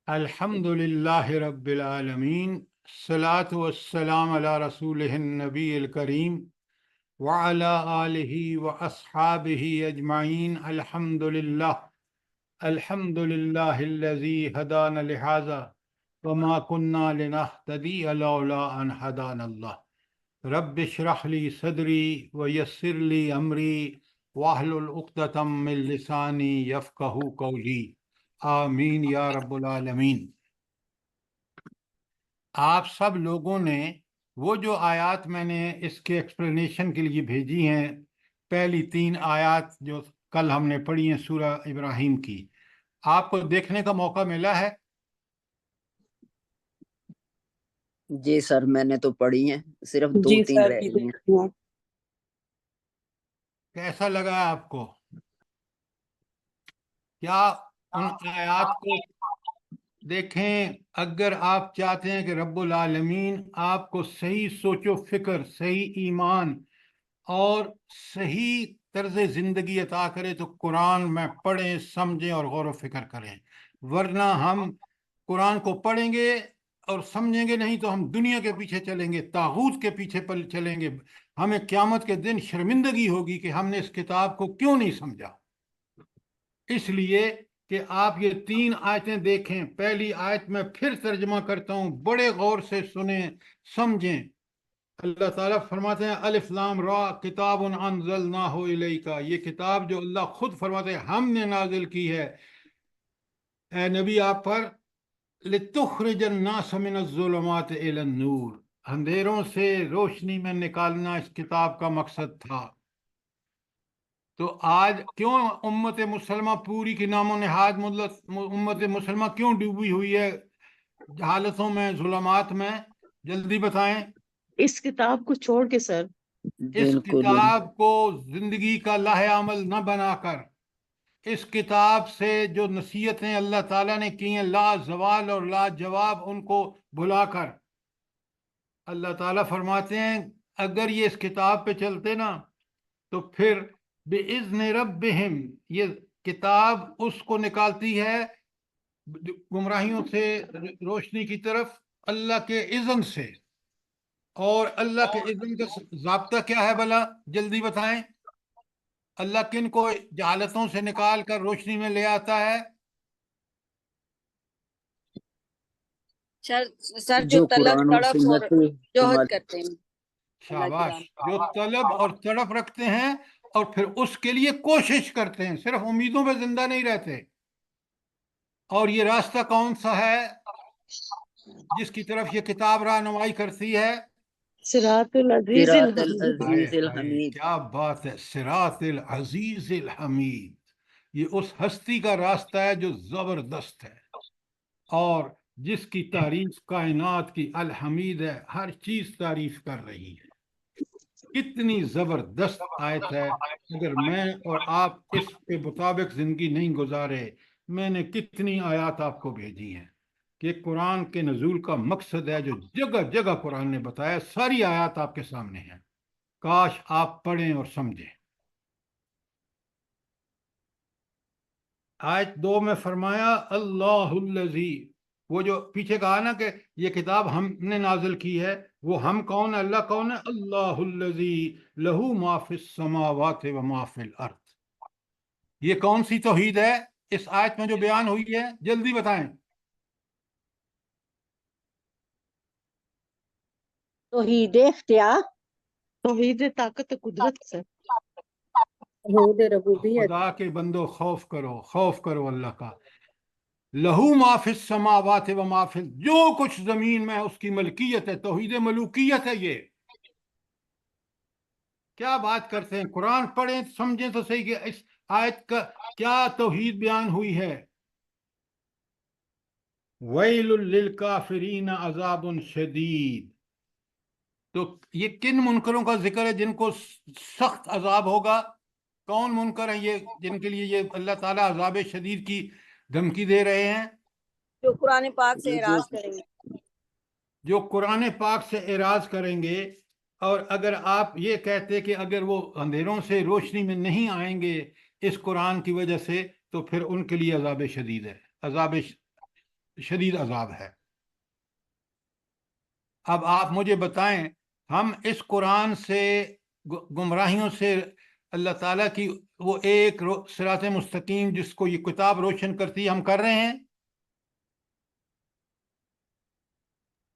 الحمد للہ رب العالمین، الصلاۃ والسلام علی رسولہ النبی الکریم وعلی آلہ واصحابہ اجمعین۔ الحمد للہ الذی ہدانا لہذا وما کنا لنہتدی لولا ان ہدانا اللہ۔ رب اشرح لی صدری ویسر لی امری واحلل عقدۃ من لسانی یفقہوا قولی، آمین یا رب العالمین۔ آپ سب لوگوں نے وہ جو آیات میں نے اس کے ایکسپلینیشن کے لیے بھیجی ہیں، پہلی 3 آیات جو کل ہم نے پڑھی ہیں سورہ ابراہیم کی، آپ کو دیکھنے کا موقع ملا ہے؟ جی سر، میں نے تو پڑھی ہیں، صرف 2-3 رہ گئی ہیں۔ کیسا لگا آپ کو؟ کیا ان آیات کو دیکھیں، اگر آپ چاہتے ہیں کہ رب العالمین آپ کو صحیح سوچ و فکر، صحیح ایمان اور صحیح طرز زندگی عطا کرے تو قرآن میں پڑھیں، سمجھیں اور غور و فکر کریں، ورنہ ہم قرآن کو پڑھیں گے اور سمجھیں گے نہیں تو ہم دنیا کے پیچھے چلیں گے، طاغوت کے پیچھے چلیں گے۔ ہمیں قیامت کے دن شرمندگی ہوگی کہ ہم نے اس کتاب کو کیوں نہیں سمجھا۔ اس لیے کہ آپ یہ 3 آیتیں دیکھیں۔ پہلی آیت میں پھر ترجمہ کرتا ہوں، بڑے غور سے سنیں، سمجھیں۔ اللہ تعالیٰ فرماتے ہیں الف لام را کتاب انزلناہ الیک، یہ کتاب جو اللہ خود فرماتے ہیں ہم نے نازل کی ہے اے نبی آپ پر، لتخرج الناس من الظلمات الی النور، اندھیروں سے روشنی میں نکالنا اس کتاب کا مقصد تھا۔ تو آج کیوں امت مسلمہ پوری کی نام و نہاد امت مسلمہ کیوں ڈوبی ہوئی ہے جہالتوں میں، ظلمات میں؟ جلدی بتائیں۔ اس کتاب کو چھوڑ کے سر، اس بالکل کتاب کو زندگی کا لاہ عمل نہ بنا کر، اس کتاب سے جو نصیحتیں اللہ تعالیٰ نے کی ہیں لا زوال اور لا جواب، ان کو بھلا کر اللہ تعالیٰ فرماتے ہیں اگر یہ اس کتاب پہ چلتے نا تو پھر بِإِذْنِ رَبِّهِمْ، یہ کتاب اس کو نکالتی ہے گمراہیوں سے روشنی کی طرف اللہ کے اذن سے۔ اور اللہ کے اذن کا ضابطہ کیا ہے بھلا؟ جلدی بتائیں۔ اللہ کن کو جہالتوں سے نکال کر روشنی میں لے آتا ہے؟ سر جو طلب قرآن و تڑپ اور سنت جوہد کرتے ہیں شاباش، جو طلب اور تڑپ رکھتے ہیں اور پھر اس کے لیے کوشش کرتے ہیں، صرف امیدوں پہ زندہ نہیں رہتے۔ اور یہ راستہ کون سا ہے جس کی طرف یہ کتاب رہنمائی کرتی ہے؟ صراط العزیز صراط الحمید۔ العزیز ہائے الحمید۔ کیا بات ہے، صراط العزیز الحمید، یہ اس ہستی کا راستہ ہے جو زبردست ہے اور جس کی تعریف کائنات کی الحمید ہے، ہر چیز تعریف کر رہی ہے۔ کتنی زبردست آیت ہے، اگر میں اور آپ اس کے مطابق زندگی نہیں گزارے، میں نے کتنی آیات آپ کو بھیجی ہیں کہ قرآن کے نزول کا مقصد ہے جو جگہ جگہ قرآن نے بتایا، ساری آیات آپ کے سامنے ہیں، کاش آپ پڑھیں اور سمجھیں۔ آیت 2 میں فرمایا اللہ الذی، وہ جو پیچھے کہا نا کہ یہ کتاب ہم نے نازل کی ہے، وہ ہم کون ہے؟ اللہ کون ہے؟ اللہ الذی لہ ما فی السماوات و ما فی الارض۔ یہ کون سی توحید ہے اس آیت میں جو بیان ہوئی ہے؟ جلدی بتائیں۔ توحید اختیار، توحید طاقت و قدرت سر، توحید ربوبیت۔ خدا کے بندو خوف کرو، خوف کرو اللہ کا۔ لہو ما فی السماوات و ما فی الارض، جو کچھ زمین میں اس کی ملکیت ہے، توحید ملوکیت ہے۔ یہ کیا بات کرتے ہیں؟ قرآن پڑھیں سمجھیں تو صحیح کہ اس آیت کا کیا توحید بیان ہوئی ہے۔ ویل للکافرین عذاب شدید، تو یہ کن منکروں کا ذکر ہے جن کو سخت عذاب ہوگا؟ کون منکر ہیں یہ جن کے لیے یہ اللہ تعالیٰ عذاب شدید کی دھمکی دے رہے ہیں؟ جو قرآن پاک سے اعراض کریں گے، جو قرآن پاک سے اعراض کریں گے۔ اور اگر آپ یہ کہتے کہ اگر وہ اندھیروں سے روشنی میں نہیں آئیں گے اس قرآن کی وجہ سے تو پھر ان کے لیے عذاب شدید ہے، شدید عذاب ہے۔ اب آپ مجھے بتائیں، ہم اس قرآن سے گمراہیوں سے اللہ تعالیٰ کی وہ ایک صراط مستقیم جس کو یہ کتاب روشن کرتی ہے، ہم کر رہے ہیں؟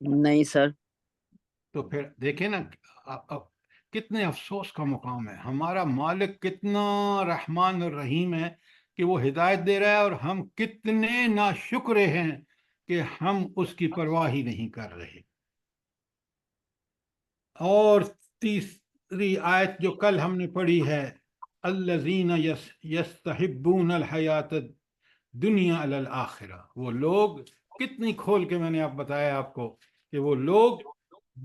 نہیں سر۔ تو پھر دیکھیں نا کتنے افسوس کا مقام ہے، ہمارا مالک کتنا رحمان الرحیم ہے کہ وہ ہدایت دے رہا ہے، اور ہم کتنے ناشکرے ہیں کہ ہم اس کی پرواہ ہی نہیں کر رہے۔ اور تیسری آیت جو کل ہم نے پڑھی ہے، الذین یستحبون الحیات الدنیا علی الآخرہ، وہ لوگ، کتنی کھول کے میں نے بتایا آپ کو کہ وہ لوگ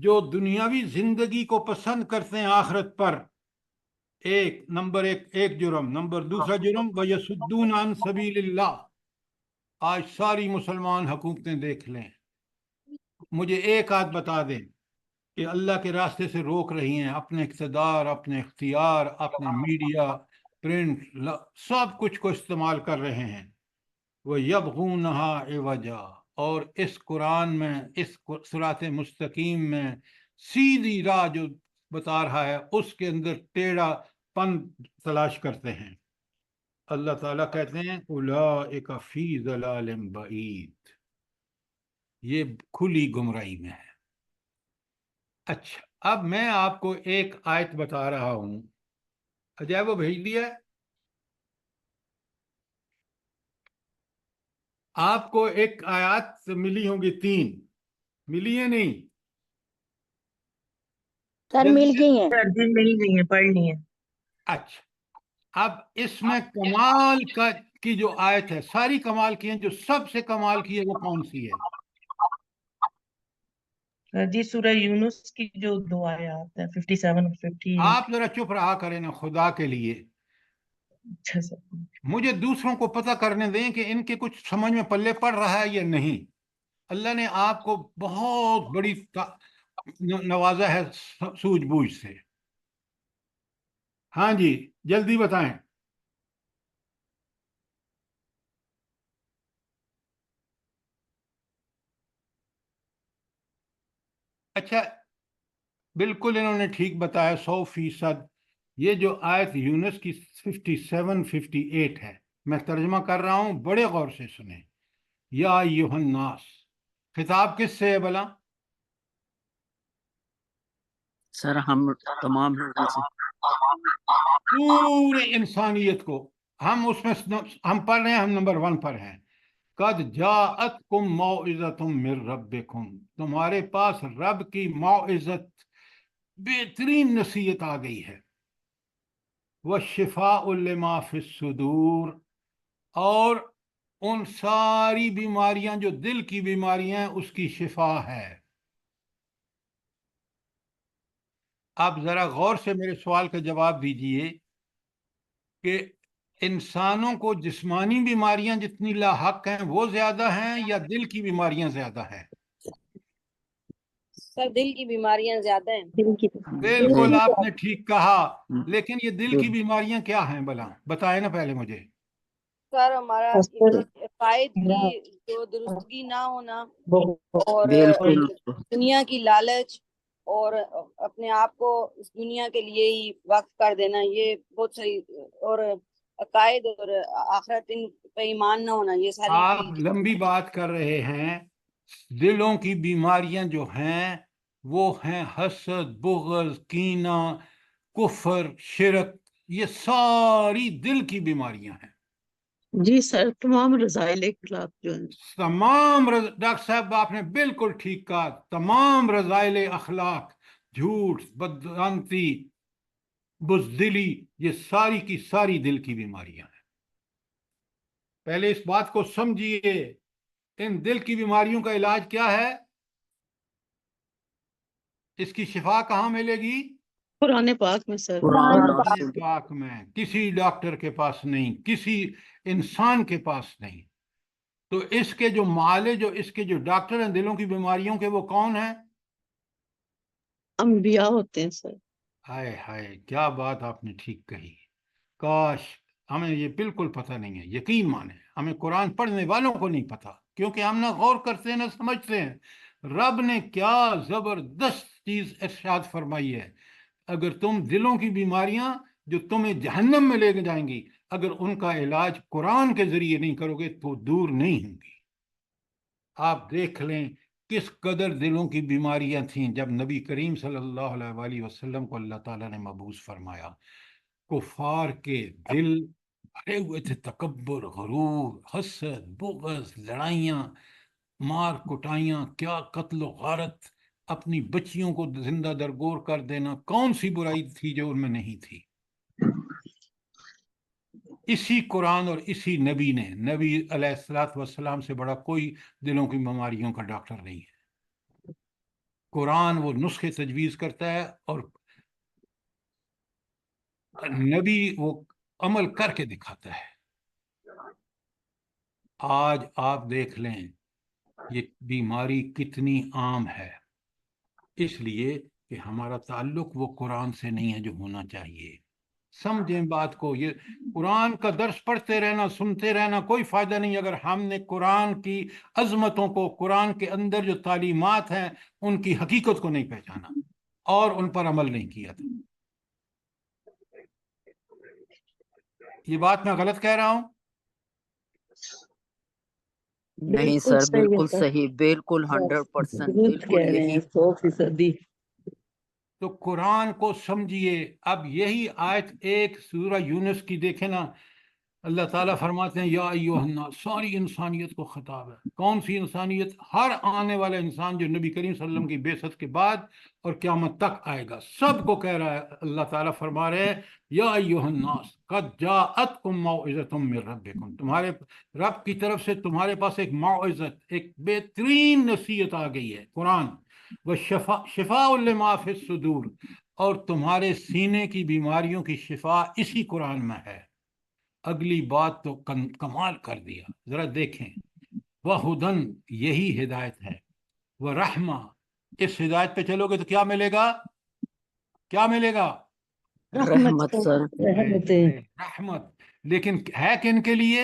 جو دنیاوی زندگی کو پسند کرتے ہیں آخرت پر، نمبر ایک جرم، نمبر دوسرا جرم وَيَصُدُّونَ عَن سَبِيلِ اللَّهِ۔ آج ساری مسلمان حکومتیں دیکھ لیں، مجھے ایک آدھ بتا دیں کہ اللہ کے راستے سے روک رہی ہیں، اپنے اقتدار، اپنے اختیار، اپنے میڈیا، پرنٹ، سب کچھ کو استعمال کر رہے ہیں۔ وَيَبْغُونَهَا عِوَجًا، اور اس قرآن میں، اس صراط مستقیم میں سیدھی راہ جو بتا رہا ہے اس کے اندر ٹیڑھا پن تلاش کرتے ہیں۔ اللہ تعالیٰ کہتے ہیں اولئک فی ضلال بعید، یہ کھلی گمراہی میں ہے۔ اچھا، اب میں آپ کو ایک آیت بتا رہا ہوں، عجائب وہ بھیج دیا ہے آپ کو، ایک آیات ملی ہوں گی، 3 ملی ہے نہیں؟ سر مل گئی ہیں، مل گئی ہیں، پڑھ لی ہیں۔ اچھا، اب اس میں کمال کی جو آیت ہے، ساری کمال کی ہیں، جو سب سے کمال کی ہے وہ کون سی ہے؟ جی سورہ یونس کی جو 2 آیات ہیں، 57 اور 58۔ آپ ذرا چپ رہا کریں نا خدا کے لیے، اچھا سر۔ مجھے دوسروں کو پتہ کرنے دیں کہ ان کے کچھ سمجھ میں پلے پڑ رہا ہے یا نہیں۔ اللہ نے آپ کو بہت بڑی نوازا ہے سوجھ بوجھ سے۔ ہاں جی، جلدی بتائیں۔ اچھا، بالکل انہوں نے ٹھیک بتایا، 100%۔ یہ جو آیت یونس کی 57 58 ہے، میں ترجمہ کر رہا ہوں، بڑے غور سے سنیں۔ یا ایھا الناس، خطاب کس سے ہے بلا؟ سر ہم تمام لوگوں سے، پورے انسانیت کو۔ ہم اس میں ہم پڑھ رہے ہیں، ہم نمبر 1 پر ہیں۔ قد جاءتکم موعظۃ من ربکم، تمہارے پاس رب کی موعظت، بہترین نصیحت آ گئی ہے۔ وشفاء لما فی الصدور، اور ان ساری بیماریاں جو دل کی بیماریاں ہیں اس کی شفا ہے۔ آپ ذرا غور سے میرے سوال کا جواب دیجئے کہ انسانوں کو جسمانی بیماریاں جتنی لاحق ہیں وہ زیادہ ہیں یا دل کی بیماریاں زیادہ ہیں؟ سر دل کی بیماریاں زیادہ ہیں۔ بالکل آپ نے ٹھیک کہا، لیکن یہ دل کی بیماریاں کیا ہیں بلا؟ بتائیں نا پہلے مجھے۔ سر ہمارا عقائد کی جو درستگی نہ ہونا، اور بالکل دنیا کی لالچ، اور اپنے آپ کو اس دنیا کے لیے ہی وقف کر دینا، یہ بہت صحیح، اور عقائد اور آخرت پہ ایمان نہ ہونا، یہ ساری آپ لمبی بات کر رہے ہیں۔ دلوں کی بیماریاں جو ہیں وہ ہیں حسد، بغض، کینہ، کفر، شرک، یہ ساری دل کی بیماریاں ہیں۔ جی سر، تمام رذائل اخلاق جو ہیں، تمام ڈاکٹر صاحب آپ نے بالکل ٹھیک کہا، تمام رذائل اخلاق، جھوٹ، بدانتی، بزدلی، یہ ساری کی ساری دل کی بیماریاں ہیں۔ پہلے اس بات کو سمجھیے، ان دل کی بیماریوں کا علاج کیا ہے؟ اس کی شفا کہاں ملے گی؟ قرآن پاک میں سر۔ قرآن پاک میں، کسی ڈاکٹر کے پاس نہیں، کسی انسان کے پاس نہیں۔ تو اس کے جو معالج، جو اس کے جو ڈاکٹر ہیں دلوں کی بیماریوں کے، وہ کون ہیں؟ انبیاء ہوتے ہیں سر۔ ہائے ہائے، کیا بات آپ نے ٹھیک کہی۔ کاش ہمیں یہ بالکل پتہ نہیں ہے، یقین مانیں ہمیں قرآن پڑھنے والوں کو نہیں پتہ، کیونکہ ہم نہ غور کرتے ہیں نہ سمجھتے ہیں رب نے کیا زبردست چیز ارشاد فرمائی ہے۔ اگر تم دلوں کی بیماریاں جو تمہیں جہنم میں لے کے جائیں گی، اگر ان کا علاج قرآن کے ذریعے نہیں کرو گے تو دور نہیں ہوں گی۔ آپ دیکھ لیں کس قدر دلوں کی بیماریاں تھیں جب نبی کریم صلی اللہ علیہ وآلہ وسلم کو اللہ تعالیٰ نے مبعوث فرمایا۔ کفار کے دل بھرے ہوئے تھے تکبر، غرور، حسد، بغض، لڑائیاں، مار کٹائیاں، کیا قتل و غارت، اپنی بچیوں کو زندہ درگور کر دینا، کون سی برائی تھی جو ان میں نہیں تھی؟ اسی قرآن اور اسی نبی نے، نبی علیہ الصلوۃ والسلام سے بڑا کوئی دلوں کی بیماریوں کا ڈاکٹر نہیں ہے۔ قرآن وہ نسخے تجویز کرتا ہے اور نبی وہ عمل کر کے دکھاتا ہے۔ آج آپ دیکھ لیں یہ بیماری کتنی عام ہے، اس لیے کہ ہمارا تعلق وہ قرآن سے نہیں ہے جو ہونا چاہیے۔ سمجھیں بات کو، یہ قرآن کا درس پڑھتے رہنا، سنتے رہنا کوئی فائدہ نہیں اگر ہم نے قرآن کی عظمتوں کو، قرآن کے اندر جو تعلیمات ہیں ان کی حقیقت کو نہیں پہچانا اور ان پر عمل نہیں کیا تھا۔ یہ بات میں غلط کہہ رہا ہوں؟ نہیں سر، بالکل صحیح، بالکل 100%، بالکل یہی 100%۔ تو قرآن کو سمجھیے۔ اب یہی آیت ایک سورہ یونس کی دیکھیں نا، اللہ تعالیٰ فرماتے ہیں یا ایھا الناس، ساری انسانیت کو خطاب ہے۔ کون سی انسانیت؟ ہر آنے والا انسان جو نبی کریم صلی اللہ علیہ وسلم کی بعثت کے بعد اور قیامت تک آئے گا، سب کو کہہ رہا ہے۔ اللہ تعالیٰ فرما رہے ہیں یا ایھا الناس قد جاءتکم موعظۃ من ربکم، تمہارے رب کی طرف سے تمہارے پاس ایک موعظت، ایک بہترین نصیحت آ گئی ہے، قرآن۔ شفاء لما فی الصدور، اور تمہارے سینے کی بیماریوں کی شفا اسی قرآن میں ہے۔ اگلی بات تو کمال کر دیا، ذرا دیکھیں، وَہُدًى، یہی ہدایت ہے، وَرَحْمَہ، اس ہدایت پہ چلو گے تو کیا ملے گا؟ کیا ملے گا؟ رحمت سر، رحمت۔ لیکن ہے کن کے لیے؟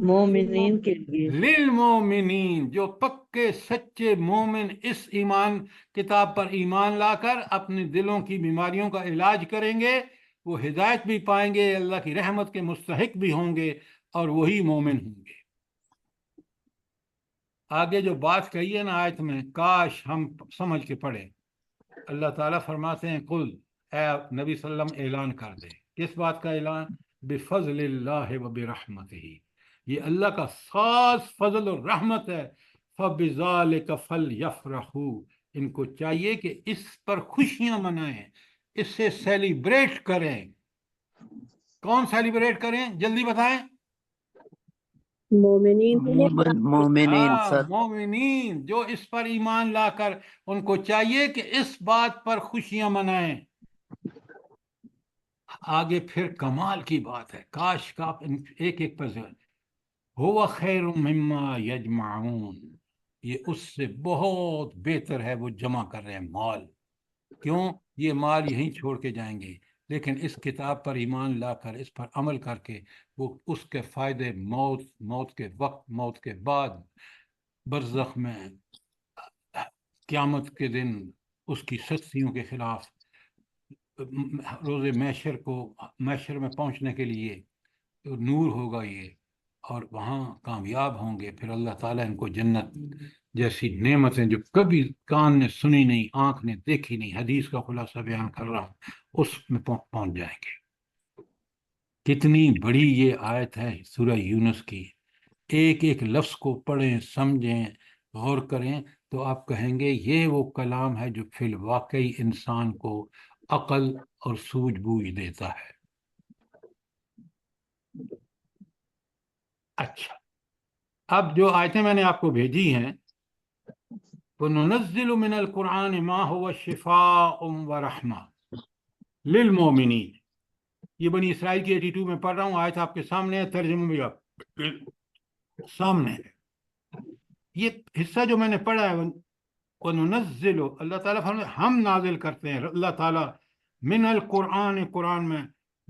مومنین کے لیے، للمومنین، جو پکے سچے مومن اس ایمان کتاب پر ایمان لا کر اپنے دلوں کی بیماریوں کا علاج کریں گے، وہ ہدایت بھی پائیں گے، اللہ کی رحمت کے مستحق بھی ہوں گے، اور وہی مومن ہوں گے۔ آگے جو بات کہی ہے نا آیت میں، کاش ہم سمجھ کے پڑھیں۔ اللہ تعالیٰ فرماتے ہیں قل، اے نبی صلی اللہ علیہ وسلم اعلان کر دے، کس بات کا اعلان؟ بفضل اللہ و برحمتہ، یہ اللہ کا خاص فضل اور رحمت ہے۔ فبذالک فلیفرحوا، ان کو چاہیے کہ اس پر خوشیاں منائیں، اس سے سیلیبریٹ کریں۔ کون سیلیبریٹ کریں؟ جلدی بتائیں۔ مومنین، مومنین سر، مومنین جو اس پر ایمان لا کر، ان کو چاہیے کہ اس بات پر خوشیاں منائیں۔ آگے پھر کمال کی بات ہے، کاش کا ایک ایک پر ہوا خیر مما یجمعون، یہ اس سے بہت بہتر ہے وہ جمع کر رہے ہیں مال۔ کیوں؟ یہ مال یہیں چھوڑ کے جائیں گے، لیکن اس کتاب پر ایمان لا کر، اس پر عمل کر کے، وہ اس کے فائدے موت کے وقت، موت کے بعد، برزخ میں، قیامت کے دن، اس کی سستیوں کے خلاف، روز محشر میں پہنچنے کے لیے نور ہوگا یہ، اور وہاں کامیاب ہوں گے۔ پھر اللہ تعالیٰ ان کو جنت جیسی نعمتیں جو کبھی کان نے سنی نہیں، آنکھ نے دیکھی نہیں، حدیث کا خلاصہ بیان کر رہا ہوں، اس میں پہنچ جائیں گے۔ کتنی بڑی یہ آیت ہے سورہ یونس کی، ایک ایک لفظ کو پڑھیں، سمجھیں، غور کریں تو آپ کہیں گے یہ وہ کلام ہے جو فی الواقعی انسان کو عقل اور سوجھ بوجھ دیتا ہے۔ اچھا، اب جو آیتیں میں نے آپ کو بھیجی ہیں، وَنُنَزِّلُ مِنَ الْقُرْآنِ مَا هُوَ شِفَاءٌ وَرَحْمَةٌ لِلْمُؤْمِنِينَ، یہ بنی اسرائیل کی 82 میں پڑھ رہا ہوں، آیت آپ کے سامنے ہے، ترجمہ بھی آپ کے سامنے ہے۔ یہ حصہ جو میں نے پڑھا ہے، وَنُنَزِّلُ، اللہ تعالیٰ فرماتے ہیں ہم نازل کرتے ہیں، اللہ تعالیٰ، من القرآن، قرآن میں،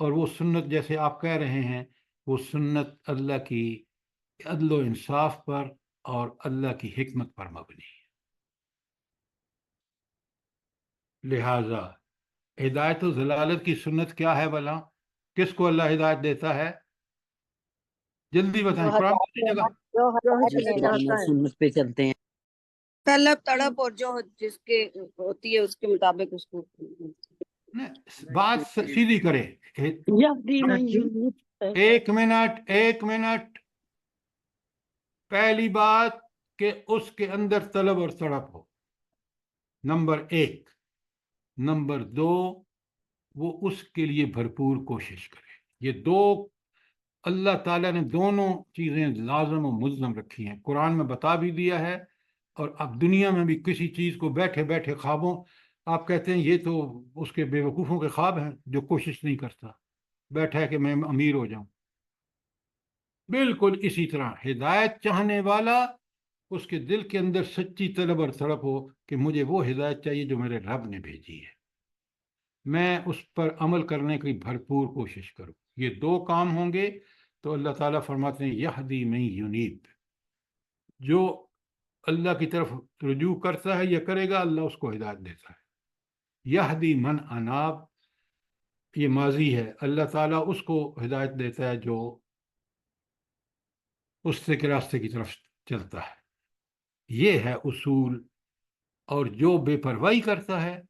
اور وہ سنت جیسے آپ کہہ رہے ہیں وہ سنت اللہ کی عدل و انصاف پر اور اللہ کی حکمت پر مبنی ہے. لہذا ہدایت و ضلالت کی سنت کیا ہے بھلا؟ کس کو اللہ ہدایت دیتا ہے؟ جلدی بتائیں. قرآن کی جگہ جو ہدایت جس لے قرآن جاتا اور ہے. سنت پہ چلتے ہیں. طلب تڑپ اور جو جس کے ہوتی ہے اس کے مطابق اس کو. بات سیدھی کرے. یہدی من یضلل. ایک منٹ. پہلی بات کہ اس کے اندر طلب اور تڑپ ہو، نمبر 1. نمبر 2 وہ اس کے لیے بھرپور کوشش کرے. یہ دو اللہ تعالیٰ نے دونوں چیزیں لازم و ملزم رکھی ہیں. قرآن میں بتا بھی دیا ہے، اور اب دنیا میں بھی کسی چیز کو بیٹھے بیٹھے خوابوں، آپ کہتے ہیں یہ تو اس کے بے وقوفوں کے خواب ہیں جو کوشش نہیں کرتا، بیٹھا ہے کہ میں امیر ہو جاؤں. بالکل اسی طرح ہدایت چاہنے والا اس کے دل کے اندر سچی طلب اور تڑپ ہو کہ مجھے وہ ہدایت چاہیے جو میرے رب نے بھیجی ہے، میں اس پر عمل کرنے کی بھرپور کوشش کروں. یہ دو کام ہوں گے تو اللہ تعالیٰ فرماتے ہیں یہدی من ینیب، جو اللہ کی طرف رجوع کرتا ہے یا کرے گا اللہ اس کو ہدایت دیتا ہے. یہدی من اناب، یہ ماضی ہے، اللہ تعالیٰ اس کو ہدایت دیتا ہے جو اس سے کے راستے کی طرف چلتا ہے. یہ ہے اصول. اور جو بے پرواہی کرتا ہے،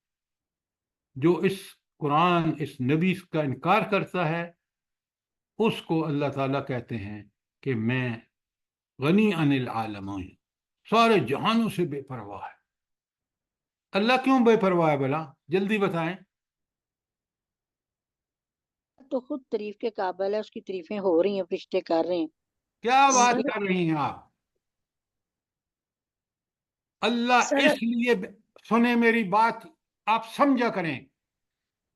جو اس قرآن اس نبی کا انکار کرتا ہے، اس کو اللہ تعالیٰ کہتے ہیں کہ میں غنی عن العالمین، سارے جہانوں سے بے پرواہ ہے. اللہ کیوں بے پرواہ ہے بھلا؟ جلدی بتائیں. تو خود تعریف کے قابل ہے، اس کی تعریفیں ہو رہی ہیں، فرشتے کر رہے ہیں. کیا بات کر رہی ہیں آپ؟ اللہ سر اس لیے سنیں میری بات، آپ سمجھا کریں.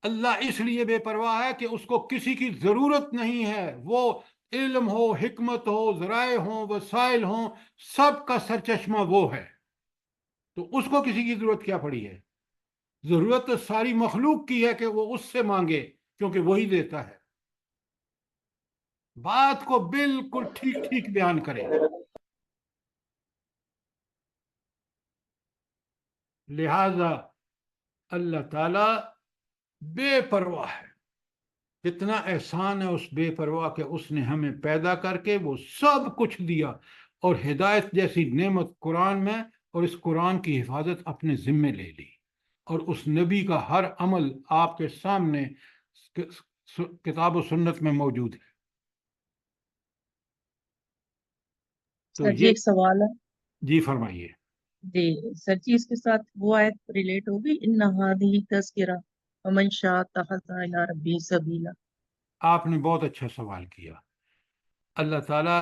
اللہ اس لیے بے پرواہ ہے کہ اس کو کسی کی ضرورت نہیں ہے. وہ علم ہو، حکمت ہو، ذرائع ہوں، وسائل ہوں، سب کا سرچشمہ وہ ہے. تو اس کو کسی کی ضرورت کیا پڑی ہے؟ ضرورت تو ساری مخلوق کی ہے کہ وہ اس سے مانگے، کیونکہ وہی دیتا ہے. بات کو بالکل ٹھیک ٹھیک بیان کریں. لہذا اللہ تعالی بے پرواہ ہے. کتنا احسان ہے اس بے پرواہ کہ اس نے ہمیں پیدا کر کے وہ سب کچھ دیا، اور ہدایت جیسی نعمت قرآن میں، اور اس قرآن کی حفاظت اپنے ذمے لے لی. اور اس نبی کا ہر عمل آپ کے سامنے کتاب و سنت میں موجود ہے. تو سر جی یہ ایک سوال ہے. جی فرمائیے. جی سر جی اس کے ساتھ وہ آیت ریلیٹ ہوگی ان هذه تذکرہ ومن شاء اتخذ الی ربہ سبیلا. آپ نے بہت اچھا سوال کیا. اللہ تعالیٰ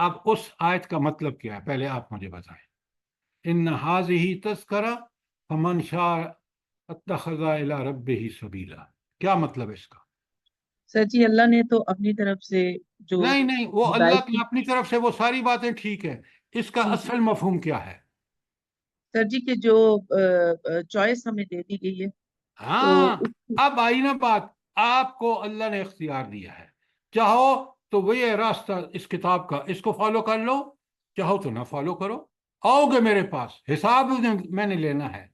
اب اس آیت کا مطلب کیا ہے پہلے آپ مجھے بتائیں. ان هذه تذکرہ فمن شاء اتخذ الی ربہ سبیلا، کیا مطلب ہے اس کا؟ سر جی اللہ نے تو اپنی طرف سے جو نہیں وہ اللہ ہدایت کی کی. اپنی طرف سے وہ ساری باتیں ٹھیک ہے. اس کا جی اصل مفہوم کیا ہے؟ سر جی کہ جو چوائس ہمیں دے دی گئی ہے تو ہاں، اب آئی نا بات. آپ کو اللہ نے اختیار دیا ہے، چاہو تو وہ یہ راستہ اس کتاب کا اس کو فالو کر لو، چاہو تو نہ فالو کرو. آؤ گے میرے پاس، حساب میں نے لینا ہے.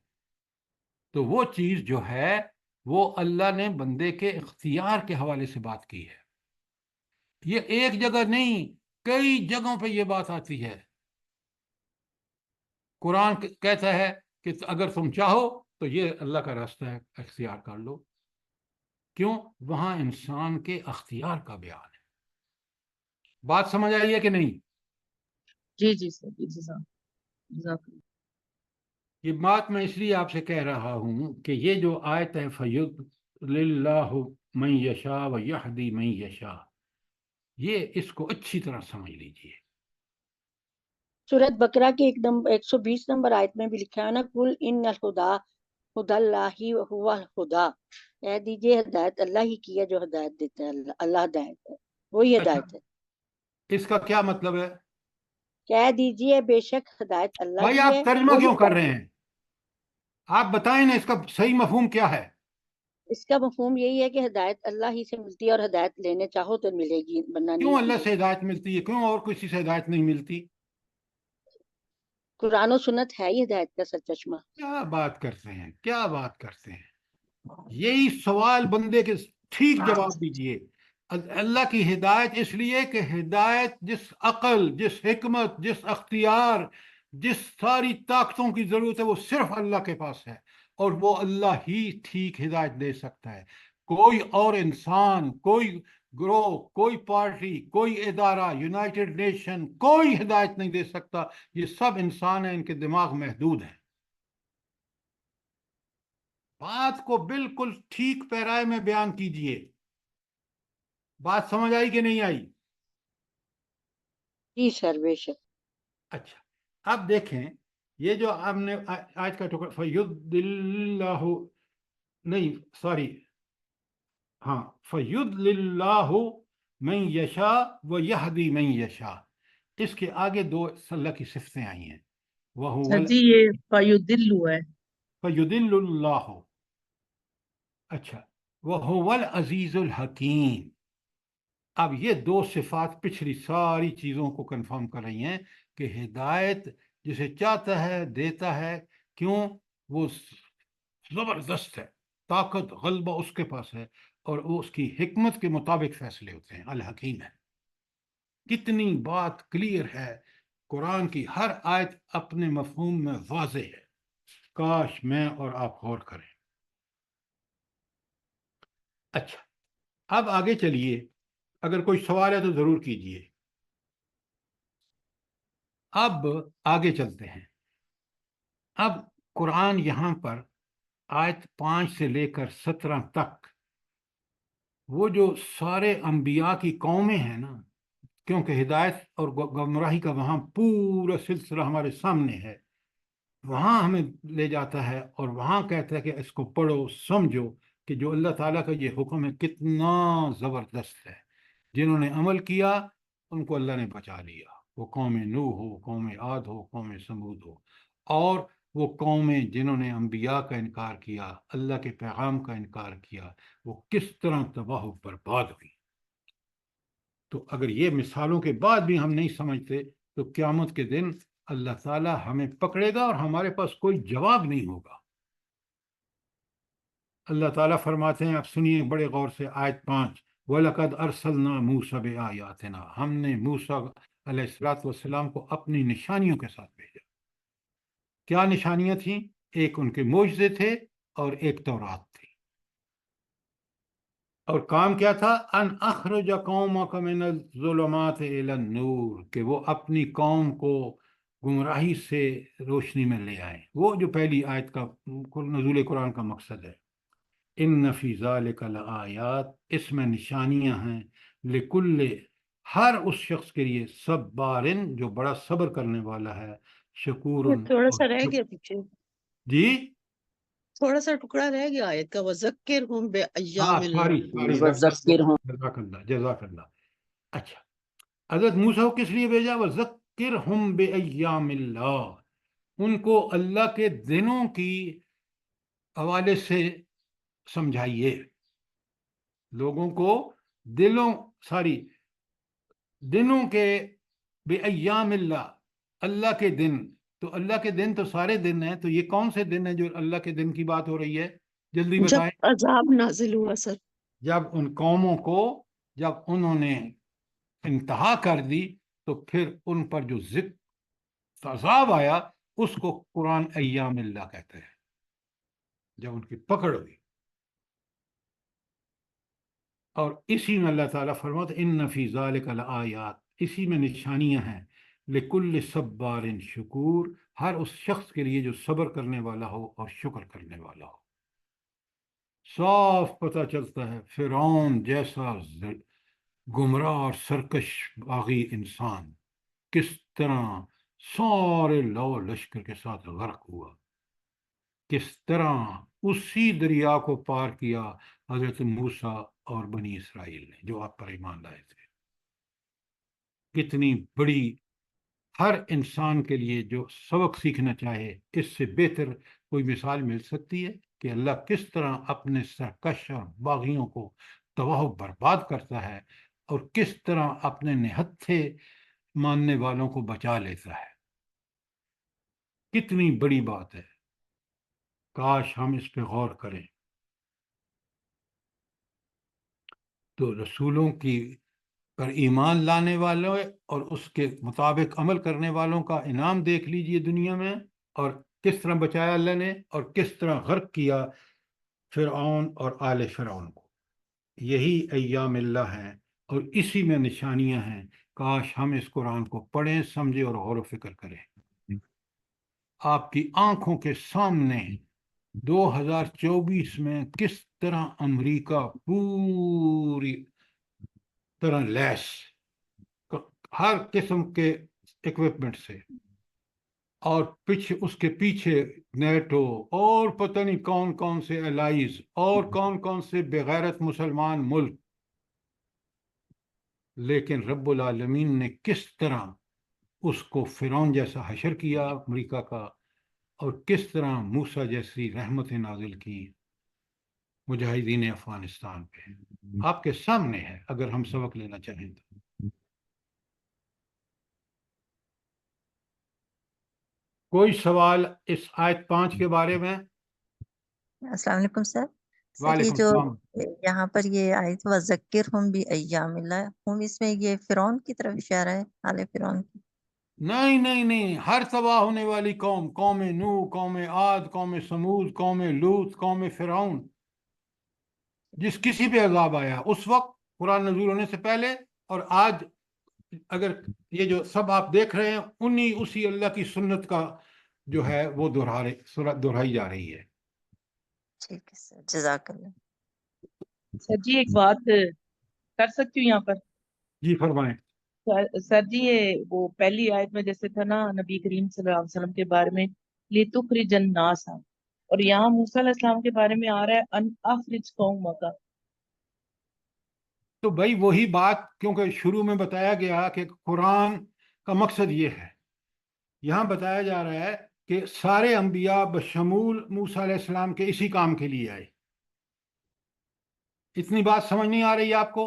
تو وہ چیز جو ہے وہ اللہ نے بندے کے اختیار کے حوالے سے بات کی ہے. یہ ایک جگہ نہیں، کئی جگہوں پہ یہ بات آتی ہے. قرآن کہتا ہے کہ اگر تم چاہو تو یہ اللہ کا راستہ ہے، اختیار کر لو. کیوں؟ وہاں انسان کے اختیار کا بیان ہے. بات سمجھ آئی ہے کہ نہیں؟ جی جی سر جی جزاک اللہ. یہ بات میں اس لیے آپ سے کہہ رہا ہوں کہ یہ جو آیت ہے فَيُضْلِلُ مَن يَشَاءُ وَيَهْدِي مَن يَشَاءُ، یہ اس کو اچھی طرح سمجھ لیجئے. سورۃ بقرہ کی 120 نمبر آیت میں بھی لکھا ہے نا، قل ان الہدی ہدی اللہ هو الہدی. کہہ دیجئے ہدایت اللہ ہی کی ہے جو ہدایت دیتا ہے. اللہ ہدایت ہے، وہی اچھا، ہدایت ہے. اس کا کیا مطلب ہے کہہ دیجئے بے شک ہدایت اللہ بھائی؟ کی آپ ہے، ترجمہ وہی کیوں کر ہدایت رہے ہیں؟ آپ بتائیں نا اس کا صحیح مفہوم کیا ہے. اس کا مفہوم یہی ہے کہ ہدایت اللہ ہی سے ملتی ہے اور ہدایت لینے چاہو تو ملے گی ورنہ کیوں نہیں اللہ ملے سے گی۔ ہدایت ملتی ہے؟ کیوں اور کسی سے ہدایت نہیں ملتی؟ قرآن و سنت ہے ہی ہدایت کا سرچشمہ۔ کیا بات کرتے ہیں، کیا بات کرتے ہیں! یہی سوال بندے کے ٹھیک جواب دیجئے۔ اللہ کی ہدایت اس لیے کہ ہدایت جس عقل، جس حکمت، جس اختیار، جس ساری طاقتوں کی ضرورت ہے وہ صرف اللہ کے پاس ہے، اور وہ اللہ ہی ٹھیک ہدایت دے سکتا ہے۔ کوئی اور انسان، کوئی گروہ، کوئی پارٹی، کوئی ادارہ، یونائٹڈ نیشن، کوئی ہدایت نہیں دے سکتا۔ یہ سب انسان ہیں، ان کے دماغ محدود ہیں۔ بات کو بالکل ٹھیک پیرائے میں بیان کیجئے۔ بات سمجھ آئی کہ نہیں آئی؟ جی سر، بے شک۔ اچھا، اب دیکھیں یہ جو ہم نے آج کا ٹکڑا فَيُضْلِ اللَّهُ، نہیں سوری، ہاں، فَيُضْلِ اللَّهُ مَن يَشَاءُ وَيَهْدِي مَن يَشَاءُ، اس کے آگے دو اللہ کی صفتیں آئی ہیں، سر وَهُوَ جی یہ فیدل ہے۔ فَيُضِلُّ اللَّهُ، اچھا، وَهُوَ الْعَزِيزُ الْحَكِيمُ۔ اب یہ دو صفات پچھلی ساری چیزوں کو کنفرم کر رہی ہیں کہ ہدایت جسے چاہتا ہے دیتا ہے، کیوں؟ وہ زبردست ہے، طاقت غلبہ اس کے پاس ہے، اور وہ اس کی حکمت کے مطابق فیصلے ہوتے ہیں، الحکیم ہے۔ کتنی بات کلیئر ہے، قرآن کی ہر آیت اپنے مفہوم میں واضح ہے، کاش میں اور آپ غور کریں۔ اچھا، اب آگے چلیے، اگر کوئی سوال ہے تو ضرور کیجیے۔ اب آگے چلتے ہیں۔ اب قرآن یہاں پر آیت 5 سے لے کر 17 تک وہ جو سارے انبیاء کی قومیں ہیں نا، کیونکہ ہدایت اور گمراہی کا وہاں پورا سلسلہ ہمارے سامنے ہے، وہاں ہمیں لے جاتا ہے اور وہاں کہتا ہے کہ اس کو پڑھو، سمجھو کہ جو اللہ تعالیٰ کا یہ حکم ہے کتنا زبردست ہے۔ جنہوں نے عمل کیا ان کو اللہ نے بچا لیا، وہ قوم نوح ہو، قوم عاد ہو، قوم سمود ہو، اور وہ قومیں جنہوں نے انبیاء کا انکار کیا، اللہ کے پیغام کا انکار کیا، وہ کس طرح تباہ و برباد ہوئی۔ تو اگر یہ مثالوں کے بعد بھی ہم نہیں سمجھتے تو قیامت کے دن اللہ تعالیٰ ہمیں پکڑے گا اور ہمارے پاس کوئی جواب نہیں ہوگا۔ اللہ تعالیٰ فرماتے ہیں، آپ سنیے بڑے غور سے، آیت 5، وَلَقَدْ أَرْسَلْنَا مُوسَىٰ بِآيَاتِنَا، ہم نے موسیٰ علیہ السلام کو اپنی نشانیوں کے ساتھ بھیجا۔ کیا نشانیاں تھیں؟ ایک ان کے معجزے تھے اور ایک تورات تھی۔ اور کام کیا تھا؟ ان اخرج قومک من الظلمات الی النور، کہ وہ اپنی قوم کو گمراہی سے روشنی میں لے آئیں۔ وہ جو پہلی آیت کا نزول قرآن کا مقصد ہے، ان فی ذالک لآیات، اس میں نشانیاں ہیں، لکل، ہر اس شخص کے لیے، صبارن، جو بڑا صبر کرنے والا ہے، شکورن، تھوڑا سا رہ گیا پیچھے، جی تھوڑا سا ٹکڑا رہ گیا آیت کا، وَذَكِّرْهُمْ ہاں، بِأَيَّامِ سوری اللَّهِ۔ وذکرہم، جزاک اللہ، جزاک اللہ۔ اچھا، حضرت موسیٰ کو کس لیے بھیجا؟ وَذَكِّرْهُمْ بِأَيَّامِ اللَّهِ، ان کو اللہ کے دنوں کی حوالے سے سمجھائیے، لوگوں کو دنوں کے، بِأَيَّامِ اللہ، اللہ کے دن۔ تو اللہ کے دن تو سارے دن ہیں، تو یہ کون سے دن ہیں جو اللہ کے دن کی بات ہو رہی ہے؟ جلدی جب بتائیں۔ عذاب نازل ہوا سر۔ جب ان قوموں کو، جب انہوں نے انتہا کر دی تو پھر ان پر جو عذاب آیا، اس کو قرآن ایام اللہ کہتے ہیں، جب ان کی پکڑ ہوئی۔ اور اسی میں اللہ تعالیٰ فرماتا ان فی ذالک لآیات، اسی میں نشانیاں ہیں، لکل صبار شکور، ہر اس شخص کے لیے جو صبر کرنے والا ہو اور شکر کرنے والا ہو۔ صاف پتہ چلتا ہے فرعون جیسا گمراہ اور سرکش باغی انسان کس طرح سارے لو لشکر کے ساتھ غرق ہوا، کس طرح اسی دریا کو پار کیا حضرت موسیٰ اور بنی اسرائیل نے جو آپ پر ایمان لائے تھے۔ کتنی بڑی، ہر انسان کے لیے جو سبق سیکھنا چاہے، اس سے بہتر کوئی مثال مل سکتی ہے؟ کہ اللہ کس طرح اپنے سرکش اور باغیوں کو تباہ و برباد کرتا ہے اور کس طرح اپنے نہتھے ماننے والوں کو بچا لیتا ہے۔ کتنی بڑی بات ہے، کاش ہم اس پہ غور کریں۔ تو رسولوں کی پر ایمان لانے والوں اور اس کے مطابق عمل کرنے والوں کا انعام دیکھ لیجئے دنیا میں، اور کس طرح بچایا اللہ نے اور کس طرح غرق کیا فرعون اور آل فرعون کو۔ یہی ایام اللہ ہیں اور اسی میں نشانیاں ہیں۔ کاش ہم اس قرآن کو پڑھیں، سمجھیں اور غور و فکر کریں۔ آپ کی آنکھوں کے سامنے 2024 میں کس طرح امریکہ پوری طرح لیس ہر قسم کے اکوپمنٹ سے، اور اس کے پیچھے نیٹو اور پتہ نہیں کون کون سے الائیز اور کون کون سے بغیرت مسلمان ملک، لیکن رب العالمین نے کس طرح اس کو فرعون جیسا حشر کیا امریکہ کا، اور کس طرح موسیٰ جیسی رحمتیں نازل کی مجاہدین افغانستان پہ۔ آپ کے سامنے ہے، اگر ہم سبق لینا چاہیں تو۔ کوئی سوال اس آیت 5 کے بارے میں؟ السلام علیکم سر۔ سر یہ وعلیکم جو السلام۔ یہاں پر یہ آیت وذکرہم بایام اللہ، ہم اس میں یہ فرعون کی طرف اشارہ ہے، آل فرعون کی؟ نہیں نہیں نہیں، ہر تباہ ہونے والی قوم، قوم نوح، قوم عاد، قوم سمود، قوم لوط، قوم فرعون، جس کسی پہ عذاب آیا اس وقت قرآن نزول ہونے سے پہلے اور آج، اگر یہ جو سب آپ دیکھ رہے ہیں اسی اللہ کی سنت کا جو ہے وہ دہرائی جا رہی ہے۔ ٹھیک ہے سر، جزاک اللہ۔ سر جی ایک بات کر سکتی ہوں یہاں پر؟ جی فرمائیں۔ سر جی یہ وہ پہلی آیت میں جیسے تھا نا نبی کریم صلی اللہ علیہ وسلم کے بارے میں لِتُخْرِجَ النَّاسَ، اور یہاں موسیٰ علیہ السلام کے بارے میں آ رہا ہے ان اخرج قومک۔ تو بھائی وہی بات، کیونکہ شروع میں بتایا گیا کہ قرآن کا مقصد یہ ہے، یہاں بتایا جا رہا ہے کہ سارے انبیاء بشمول موسیٰ علیہ السلام کے اسی کام کے لیے آئے۔ اتنی بات سمجھ نہیں آ رہی آپ کو؟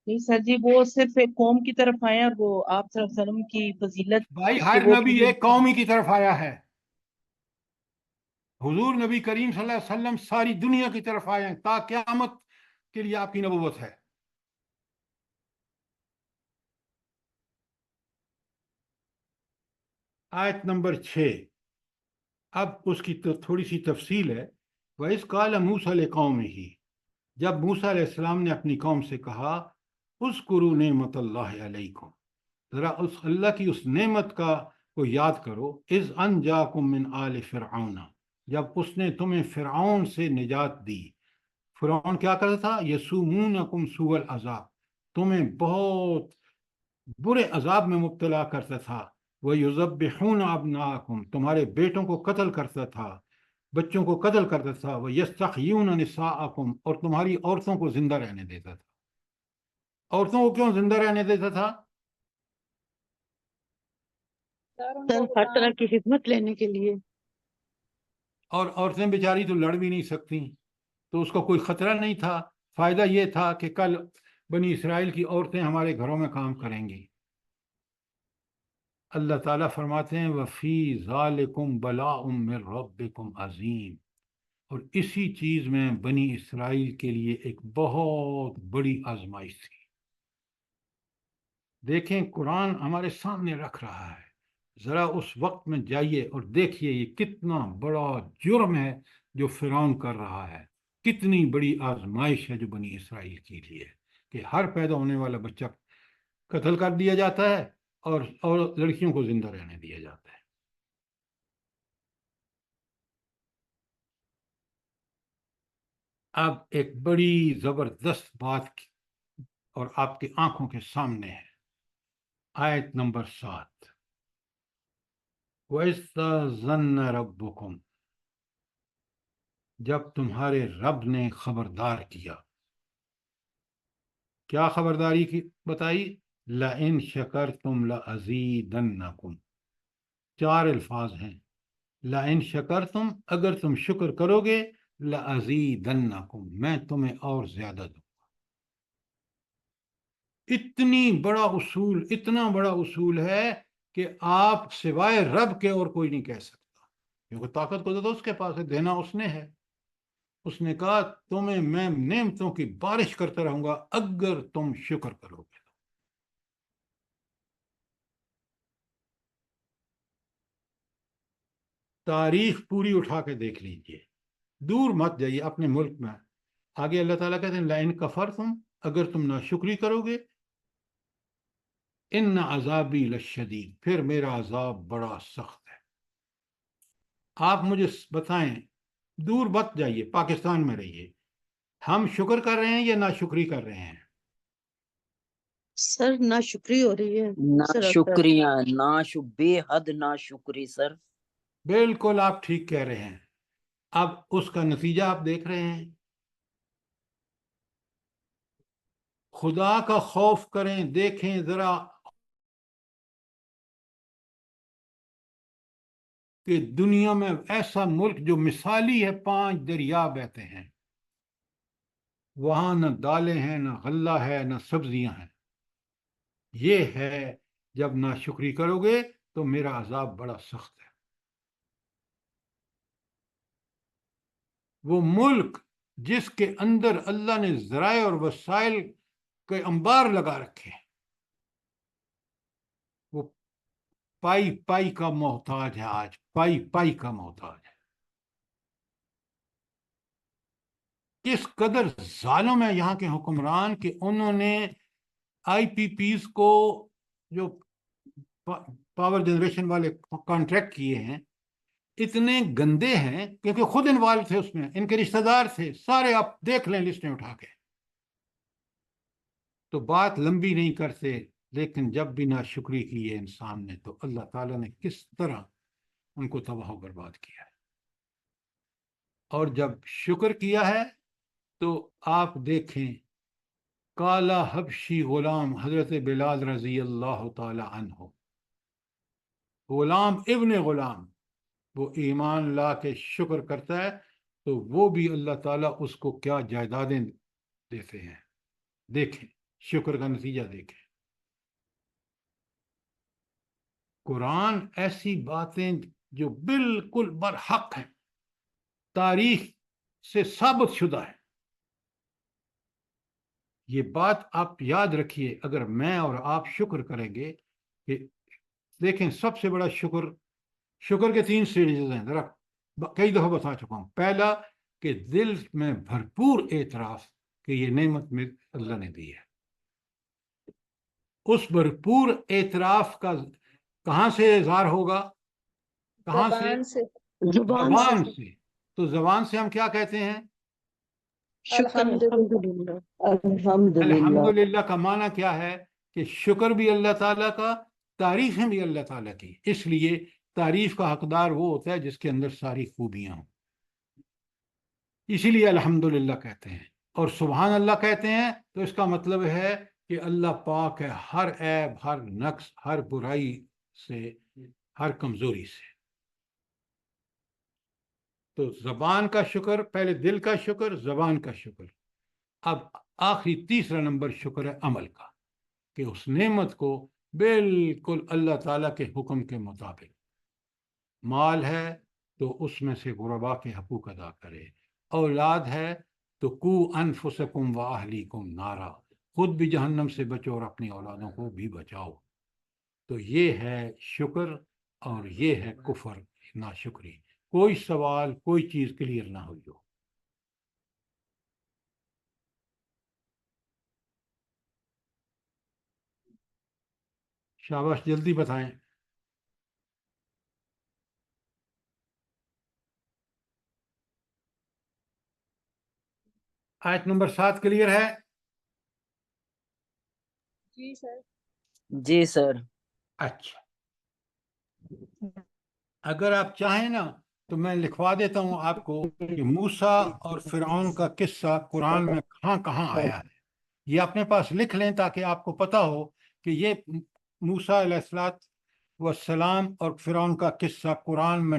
نہیں سر جی، وہ صرف ایک قوم کی طرف آئے ہیں، اور وہ آپ صلی اللہ علیہ وسلم کی فضیلت بھائی کہ ہر وہ نبی ایک قوم ہی کی طرف آیا ہے۔ حضور نبی کریم صلی اللہ علیہ وسلم ساری دنیا کی طرف آئے ہیں، تا قیامت کے لیے آپ کی نبوت ہے۔ آیت نمبر 6، اب اس کی تھوڑی سی تفصیل ہے۔ وَإِذْ قَالَ مُوسَىٰ لِقَوْمِهِ، جب موسیٰ علیہ السلام نے اپنی قوم سے کہا اذکروا نعمت اللہ علیکم، ذرا اس اللہ کی اس نعمت کو یاد کرو، اذ انجاکم من آل فرعون، جب اس نے تمہیں فرعون سے نجات دی۔ فرعون کیا کرتا تھا؟ یسومونکم سوء العذاب، تمہیں بہت برے عذاب میں مبتلا کرتا تھا۔ وَيُذَبِّحُونَ أَبْنَاءَكُمْ، تمہارے بیٹوں کو قتل کرتا تھا، بچوں کو قتل کرتا تھا۔ وَيَسْتَحْيُونَ نِسَاءَكُمْ، اور تمہاری عورتوں کو زندہ رہنے دیتا تھا۔ عورتوں کو کیوں زندہ رہنے دیتا تھا؟ سر ہر طرح کی خدمت لینے کے لیے۔ اور عورتیں بیچاری تو لڑ بھی نہیں سکتی، تو اس کو کوئی خطرہ نہیں تھا۔ فائدہ یہ تھا کہ کل بنی اسرائیل کی عورتیں ہمارے گھروں میں کام کریں گی۔ اللہ تعالیٰ فرماتے ہیں وَفِي ذَلِكُمْ بَلَاءٌ مِّن رَبِّكُمْ عَظِيمٌ، اور اسی چیز میں بنی اسرائیل کے لیے ایک بہت بڑی آزمائش تھی۔ دیکھیں قرآن ہمارے سامنے رکھ رہا ہے، ذرا اس وقت میں جائیے اور دیکھیے یہ کتنا بڑا جرم ہے جو فرعون کر رہا ہے، کتنی بڑی آزمائش ہے جو بنی اسرائیل کے لیے، کہ ہر پیدا ہونے والا بچہ قتل کر دیا جاتا ہے اور لڑکیوں کو زندہ رہنے دیا جاتا ہے۔ اب ایک بڑی زبردست بات اور آپ کی آنکھوں کے سامنے ہے، آیت نمبر 7، وَإِسْتَأْذَنَ رَبُّكُمْ، جب تمہارے رب نے خبردار کیا، کیا خبرداری کی بتائی؟ لَإِن شَكَرْتُمْ لَأَزِيدَنَّكُمْ، 4 الفاظ ہیں، لَإِن شَكَرْتُمْ اگر تم شکر کرو گے لَأَزِيدَنَّكُمْ میں تمہیں اور زیادہ دوں گا. اتنا بڑا اصول ہے کہ آپ سوائے رب کے اور کوئی نہیں کہہ سکتا، کیونکہ طاقت کو تو اس کے پاس ہے، دینا اس نے ہے. اس نے کہا تمہیں میں نعمتوں کی بارش کرتا رہوں گا اگر تم شکر کرو گے. تاریخ پوری اٹھا کے دیکھ لیجئے، دور مت جائیے اپنے ملک میں. آگے اللہ تعالیٰ کہتے ہیں لَإِن كَفَرْتُمْ اگر تم ناشکری کرو گے ان عذابی لشدید پھر میرا عذاب بڑا سخت ہے. آپ مجھے بتائیں، دور مت جائیے، پاکستان میں رہیے، ہم شکر کر رہے ہیں یا ناشکری کر رہے ہیں؟ سر ناشکری ہو رہی ہے نا سر اکثر. شکریہ، بے حد نا شکری سر. بالکل آپ ٹھیک کہہ رہے ہیں. اب اس کا نتیجہ آپ دیکھ رہے ہیں. خدا کا خوف کریں، دیکھیں ذرا کہ دنیا میں ایسا ملک جو مثالی ہے، 5 دریا بہتے ہیں، وہاں نہ دالیں ہیں، نہ غلہ ہے، نہ سبزیاں ہیں. یہ ہے جب ناشکری کرو گے تو میرا عذاب بڑا سخت ہے. وہ ملک جس کے اندر اللہ نے ذرائع اور وسائل کے انبار لگا رکھے ہیں، وہ پائی پائی کا محتاج ہے، آج پائی پائی کا محتاج ہے. کس قدر ظالم ہے یہاں کے حکمران کہ انہوں نے آئی پی پیز کو جو پاور جنریشن والے کانٹریکٹ کیے ہیں اتنے گندے ہیں، کیونکہ خود انوالو تھے اس میں، ان کے رشتہ دار تھے سارے، آپ دیکھ لیں لسٹیں اٹھا کے. تو بات لمبی نہیں کرتے، لیکن جب بھی ناشکری کی ہے انسان نے تو اللہ تعالیٰ نے کس طرح ان کو تباہ و برباد کیا ہے. اور جب شکر کیا ہے تو آپ دیکھیں کالا حبشی غلام حضرت بلال رضی اللہ تعالی عنہ، غلام ابن غلام، وہ ایمان لا کے شکر کرتا ہے تو وہ بھی اللہ تعالیٰ اس کو کیا جائیدادیں دیتے ہیں. دیکھیں شکر کا نتیجہ دیکھیں. قرآن ایسی باتیں جو بالکل برحق ہیں، تاریخ سے ثابت شدہ ہے. یہ بات آپ یاد رکھیے، اگر میں اور آپ شکر کریں گے کہ دیکھیں سب سے بڑا شکر کے 3 سٹیجز ہیں، ذرا کئی دفعہ بتا چکا ہوں. پہلا کہ دل میں بھرپور اعتراف کہ یہ نعمت میں اللہ نے دی ہے. اس بھرپور اعتراف کا کہاں سے اظہار ہوگا؟ کہاں سے؟ زبان سے. تو زبان سے ہم کیا کہتے ہیں؟ الحمدللہ. الحمدللہ کا معنی کیا ہے؟ کہ شکر بھی اللہ تعالیٰ کا، تعریفیں بھی اللہ تعالیٰ کی. اس لیے تعریف کا حقدار وہ ہوتا ہے جس کے اندر ساری خوبیاں ہوں، اسی لیے الحمدللہ کہتے ہیں. اور سبحان اللہ کہتے ہیں تو اس کا مطلب ہے کہ اللہ پاک ہے ہر عیب، ہر نقص، ہر برائی سے، ہر کمزوری سے. تو زبان کا شکر، پہلے دل کا شکر، زبان کا شکر. اب آخری تیسرا نمبر شکر ہے عمل کا، کہ اس نعمت کو بالکل اللہ تعالیٰ کے حکم کے مطابق، مال ہے تو اس میں سے غربا کے حقوق ادا کرے، اولاد ہے تو قو انفسکم و اہلیکم نارا، خود بھی جہنم سے بچو اور اپنی اولادوں کو بھی بچاؤ. تو یہ ہے شکر اور یہ ہے کفر، ناشکری. کوئی سوال، کوئی چیز کلیئر نہ ہوئی ہو؟ شاباش، جلدی بتائیں. آیت نمبر 7 کلیئر ہے؟ جی سر. جی سر. اچھا، اگر آپ چاہیں نا تو میں لکھوا دیتا ہوں آپ کو کہ موسیٰ اور فرعون کا قصہ قرآن میں کہاں کہاں آیا ہے. یہ اپنے پاس لکھ لیں تاکہ آپ کو پتہ ہو کہ یہ موسیٰ علیہ السلام اور فرعون کا قصہ قرآن میں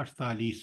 48।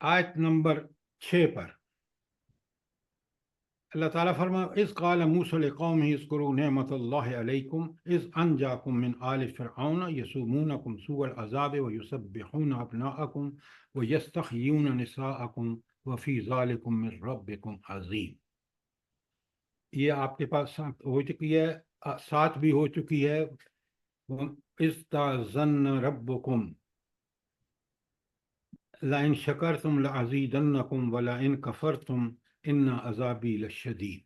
آیت نمبر 6 پر اللہ تعالیٰ فرمایا اذ قال موسیٰ لقومہ اذکروا نعمت اللہ علیکم اذ انجاکم من آل فرعون یسومونکم سوء العذاب ویسبحون ابناءکم ویستحیون نساءکم وفی ذالکم من ربکم عظیم. یہ آپ کے پاس ہو چکی ہے، 7 بھی ہو چکی ہے. استاذن ربکم لئن شکرتم لازیدنکم ولئن کفرتم ان عذابی لشدید.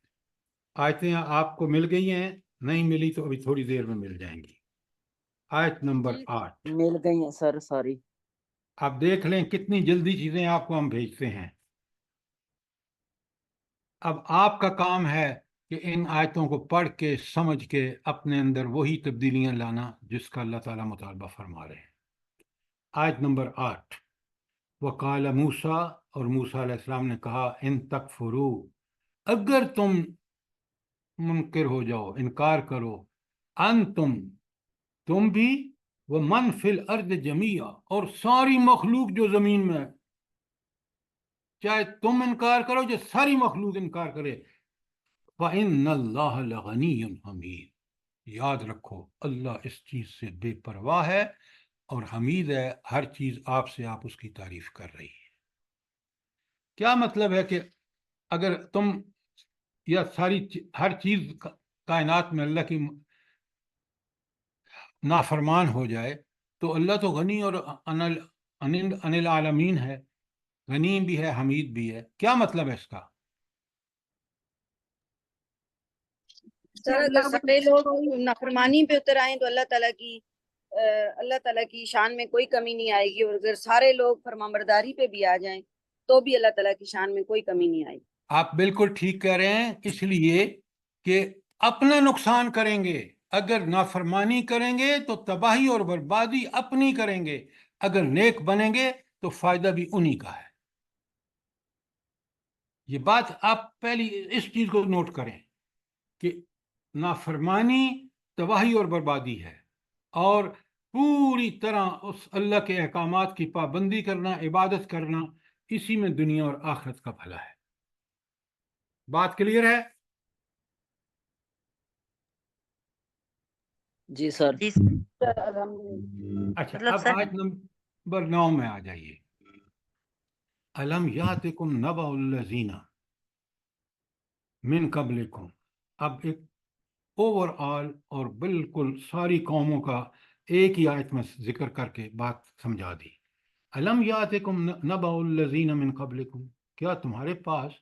آیتیں آپ کو مل گئی ہیں؟ نہیں ملی تو ابھی تھوڑی دیر میں مل جائیں گی. آیت نمبر 8 مل گئی ہیں سر ساری. آپ دیکھ لیں کتنی جلدی چیزیں آپ کو ہم بھیجتے ہیں. اب آپ کا کام ہے کہ ان آیتوں کو پڑھ کے سمجھ کے اپنے اندر وہی تبدیلیاں لانا جس کا اللہ تعالیٰ مطالبہ فرما رہے ہیں. آیت نمبر 8 وقال موسیٰ، اور موسیٰ علیہ السلام نے کہا ان تکفرو، اگر تم منکر ہو جاؤ، انکار کرو، تم بھی، ومن فی الارض جمیعا، اور ساری مخلوق جو زمین میں ہے، چاہے تم انکار کرو جو ساری مخلوق انکار کرے، فإن اللہ لغنی حمید، یاد رکھو اللہ اس چیز سے بے پرواہ ہے اور حمید ہے، ہر چیز آپ سے آپ اس کی تعریف کر رہی ہے. کیا مطلب ہے کہ اگر تم یا ہر چیز کائنات میں اللہ کی نافرمان ہو جائے تو اللہ تو غنی اور عن العالمین ہے، غنی بھی ہے حمید بھی ہے. کیا مطلب ہے اس کا؟ سر اگر سارے لوگ نافرمانی پہ اتر آئیں تو اللہ تعالیٰ کی شان میں کوئی کمی نہیں آئے گی، اور اگر سارے لوگ فرمانبرداری پہ بھی آ جائیں تو بھی اللہ تعالیٰ کی شان میں کوئی کمی نہیں آئے گی. آپ بالکل ٹھیک کہہ رہے ہیں، اس لیے کہ اپنا نقصان کریں گے. اگر نافرمانی کریں گے تو تباہی اور بربادی اپنی کریں گے، اگر نیک بنیں گے تو فائدہ بھی انہی کا ہے. یہ بات آپ پہلی اس چیز کو نوٹ کریں کہ نافرمانی تباہی اور بربادی ہے، اور پوری طرح اس اللہ کے احکامات کی پابندی کرنا، عبادت کرنا، اسی میں دنیا اور آخرت کا بھلا ہے. بات کلیئر ہے؟ جی سر. اچھا اب آیت نمبر 9 میں آ جائیے. الم یاتکم نبأ الذین من قبلکم. اب ایک اوور آل اور بالکل ساری قوموں کا ایک ہی آیت میں ذکر کر کے بات سمجھا دی. الم یاتکم نبأ الذین من قبلکم، کیا تمہارے پاس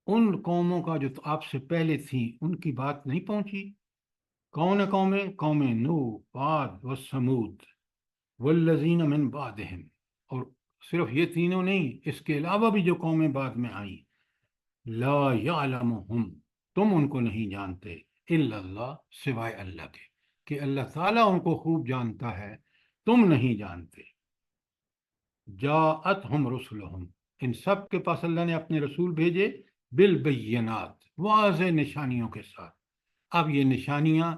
ان قوموں کا جو آپ سے پہلے تھیں ان کی بات نہیں پہنچی؟ کون ہے قومیں؟ قوم نوح، عاد و سمود والذین من بعدہم. اور صرف یہ تینوں نہیں، اس کے علاوہ بھی جو قومیں بعد میں آئیں. لا یعلمہم، تم ان کو نہیں جانتے، الا اللہ، سوائے اللہ کے، کہ اللہ تعالیٰ ان کو خوب جانتا ہے، تم نہیں جانتے. جاءتہم رسلہم، ان سب کے پاس اللہ نے اپنے رسول بھیجے، بالبینات، واضح نشانیوں کے ساتھ. اب یہ نشانیاں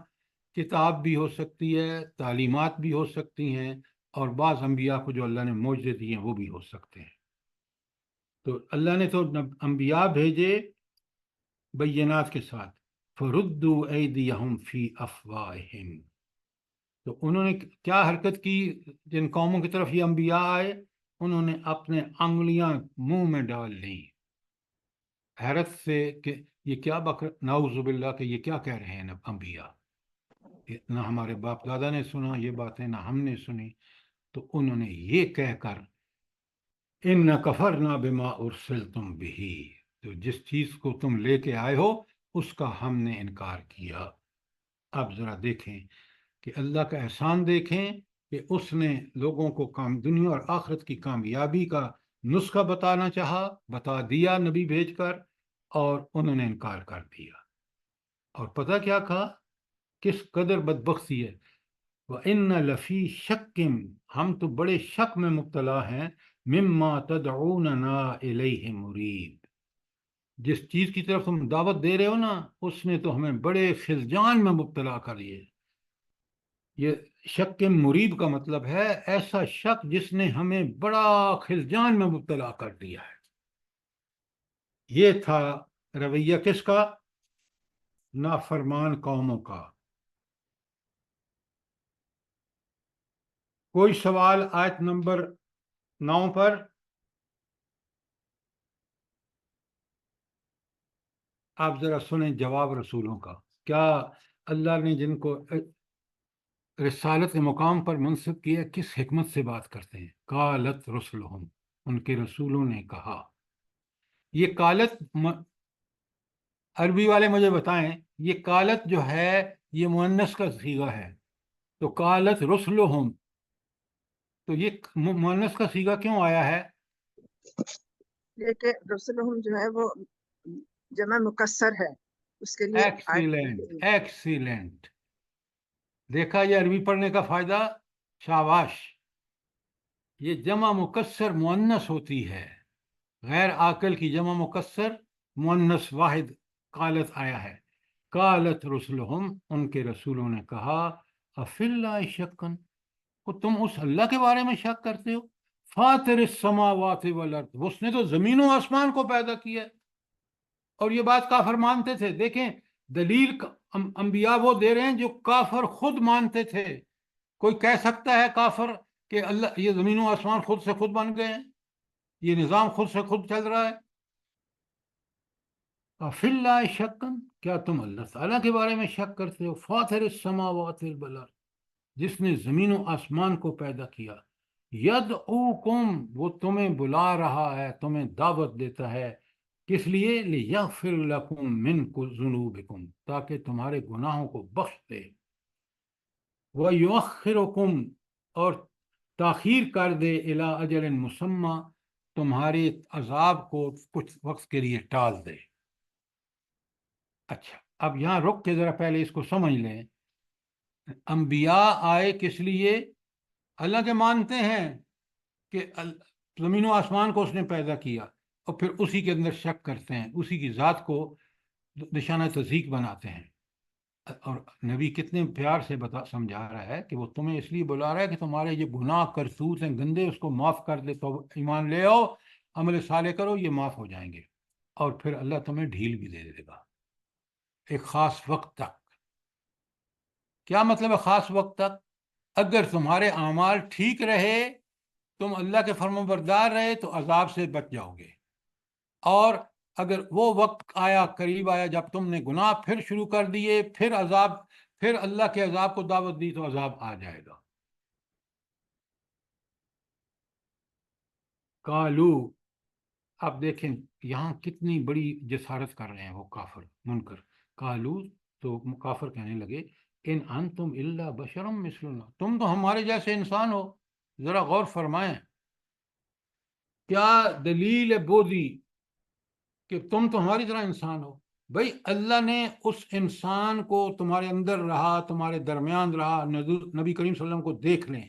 کتاب بھی ہو سکتی ہے، تعلیمات بھی ہو سکتی ہیں، اور بعض انبیاء کو جو اللہ نے معجزے دیے ہیں وہ بھی ہو سکتے ہیں. تو اللہ نے تو انبیاء بھیجے بینات کے ساتھ. فردوا ایدیہم فی افواہہم، تو انہوں نے کیا حرکت کی؟ جن قوموں کی طرف یہ انبیاء آئے انہوں نے اپنے انگلیاں منہ میں ڈال لیں، حیرت سے کہ یہ کیا نعوذ باللہ کہ یہ کیا کہہ رہے ہیں انبیاء، نہ ہمارے باپ دادا نے سنا یہ باتیں، نہ ہم نے سنی. تو انہوں نے یہ کہہ کر ان کفرنا بما ارسلتم بہ، تو جس چیز کو تم لے کے آئے ہو اس کا ہم نے انکار کیا. اب ذرا دیکھیں کہ اللہ کا احسان دیکھیں کہ اس نے لوگوں کو دنیا اور آخرت کی کامیابی کا نسخہ بتانا چاہا، بتا دیا نبی بھیج کر، اور انہوں نے انکار کر دیا. اور پتہ کیا کہا؟ کس قدر بدبختی ہے. وَإِنَّ لَفِي شَكٍّ، ہم تو بڑے شک میں مبتلا ہیں، مِمَّا تَدْعُونَنَا إِلَيْهِ مُرِيبٍ، جس چیز کی طرف تم دعوت دے رہے ہو نا اس نے تو ہمیں بڑے خلجان میں مبتلا کر دیے. یہ شک مریب کا مطلب ہے ایسا شک جس نے ہمیں بڑا خلجان میں مبتلا کر دیا ہے. یہ تھا رویہ کس کا؟ نافرمان قوموں کا. کوئی سوال آیت نمبر 9 پر؟ آپ ذرا سنیں جواب رسولوں کا. کیا اللہ نے جن کو رسالت کے مقام پر منصب کیا کس حکمت سے بات کرتے ہیں؟ قالت رسلہم، ان کے رسولوں نے کہا. یہ قالت عربی والے مجھے بتائیں، یہ قالت جو ہے یہ مؤنث کا صیغہ ہے، تو قالت رسلہم، تو یہ مؤنث کا صیغہ کیوں آیا ہے؟ لیکن رسولہم جو ہے وہ جمع مکسر ہے، اس کے لیے ایکسیلنٹ ایکسیلنٹ. دیکھا یہ عربی پڑھنے کا فائدہ؟ شاباش. یہ جمع مکسر مؤنث ہوتی ہے، غیر عاقل کی جمع مکسر مؤنث واحد قالت آیا ہے. قالت رسلہم، ان کے رسولوں نے کہا، افی اللہ شکن، کو تم اس اللہ کے بارے میں شک کرتے ہو؟ فاطر السماوات والارض، اس نے تو زمین و آسمان کو پیدا کیا ہے. اور یہ بات کافر مانتے تھے. دیکھیں دلیل انبیاء وہ دے رہے ہیں جو کافر خود مانتے تھے. کوئی کہہ سکتا ہے کافر کہ اللہ یہ زمین و آسمان خود سے خود بن گئے ہیں، یہ نظام خود سے خود چل رہا ہے؟ فی اللہ شکن، کیا تم اللہ تعالیٰ کے بارے میں شک کرتے ہو؟ فاطر السماوات والارض، جس نے زمین و آسمان کو پیدا کیا. یدعوکم، وہ تمہیں بلا رہا ہے، تمہیں دعوت دیتا ہے. کس لیے؟ لیغفر لکم من ذنوبکم، تاکہ تمہارے گناہوں کو بخش دے. ویؤخرکم، اور تاخیر کر دے، الی اجل مسمى، تمہارے عذاب کو کچھ وقت کے لیے ٹال دے. اچھا اب یہاں رک کے ذرا پہلے اس کو سمجھ لیں. انبیاء آئے کس لیے؟ اللہ کے مانتے ہیں کہ زمین و آسمان کو اس نے پیدا کیا، اور پھر اسی کے اندر شک کرتے ہیں، اسی کی ذات کو نشانہ تصدیق بناتے ہیں. اور نبی کتنے پیار سے سمجھا رہا ہے کہ وہ تمہیں اس لیے بلا رہا ہے کہ تمہارے یہ گناہ کرتوت ہیں گندے، اس کو معاف کر دے. تو ایمان لے آؤ، عمل صالح کرو، یہ معاف ہو جائیں گے، اور پھر اللہ تمہیں ڈھیل بھی دے دے گا ایک خاص وقت تک. کیا مطلب ہے خاص وقت تک؟ اگر تمہارے اعمال ٹھیک رہے، تم اللہ کے فرما بردار رہے، تو عذاب سے بچ جاؤ گے. اور اگر وہ وقت آیا، قریب آیا، جب تم نے گناہ پھر شروع کر دیے، پھر اللہ کے عذاب کو دعوت دی، تو عذاب آ جائے گا. قالو، اب دیکھیں یہاں کتنی بڑی جسارت کر رہے ہیں وہ کافر منکر. قالو، تو کافر کہنے لگے، ان انتم الا بشر مثلنا، تم تو ہمارے جیسے انسان ہو. ذرا غور فرمائیں، کیا دلیل بودی کہ تم تو ہماری طرح انسان ہو؟ بھائی اللہ نے اس انسان کو تمہارے اندر رہا، تمہارے درمیان رہا. نبی کریم صلی اللہ علیہ وسلم کو دیکھ لیں،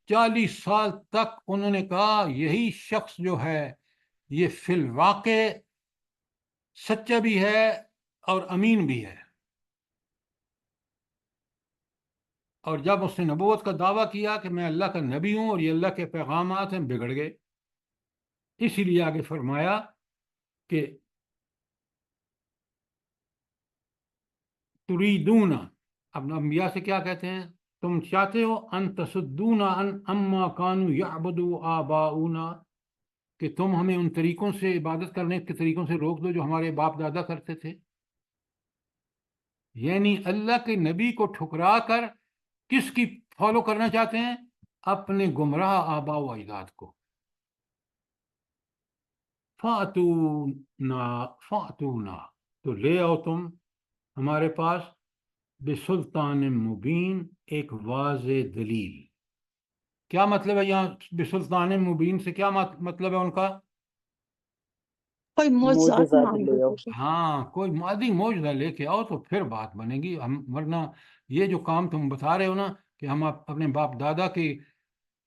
40 سال تک انہوں نے کہا یہی شخص جو ہے یہ فی الواقع سچا بھی ہے اور امین بھی ہے. اور جب اس نے نبوت کا دعویٰ کیا کہ میں اللہ کا نبی ہوں اور یہ اللہ کے پیغامات ہیں، بگڑ گئے. اسی لیے آگے فرمایا کہ تریدون، اب انبیاء سے کیا کہتے ہیں؟ تم چاہتے ہو ان تصدونا عن اما کانوا یعبدوا آباؤنا، کہ تم ہمیں ان طریقوں سے، عبادت کرنے کے طریقوں سے روک دو جو ہمارے باپ دادا کرتے تھے. یعنی اللہ کے نبی کو ٹھکرا کر کس کی فالو کرنا چاہتے ہیں؟ اپنے گمراہ آبا و اجداد کو. فاتونا، تو لے آؤ تم ہمارے پاس، بسلطان مبین، ایک واضح دلیل. کیا مطلب ہے یہاں بسلطان مبین سے؟ کیا مطلب ہے ان کا؟ کوئی معجزات معجزات مانگ لے آؤ. رہے ہاں، کوئی مادی معجزہ لے کے آؤ تو پھر بات بنے گی. ورنہ یہ جو کام تم بتا رہے ہو نا کہ ہم اپنے باپ دادا کی